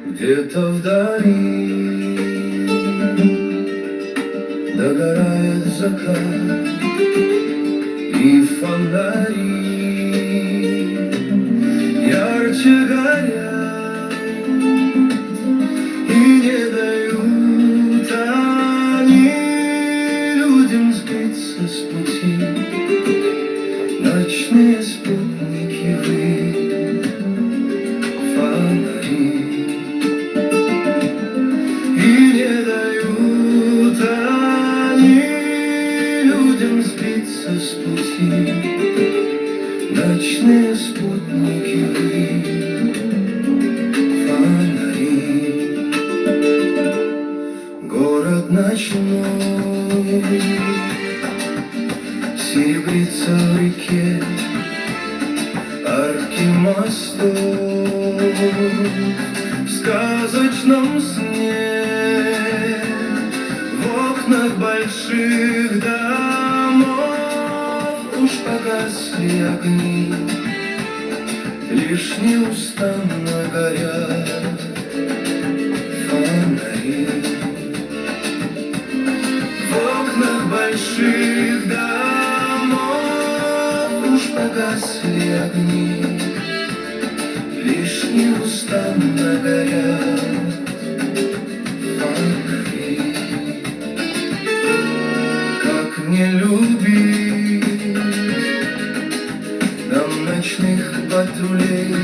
Где-то вдали догорает закат, и фонари ярче горят, и не дают они людям сбиться с пути. Ночные спутники вы, фонари. И не дают они людям сбиться с пути. Ночные спутники вы, фонари. Город ночной серебрится в реке, арки мостов в сказочном сне. В окнах больших домов уж погасли огни, лишь неустанно горят фонари. В окнах больших домов уж погасли огни, лишь неустанно горят фонари. Как не любить нам ночных патрулей,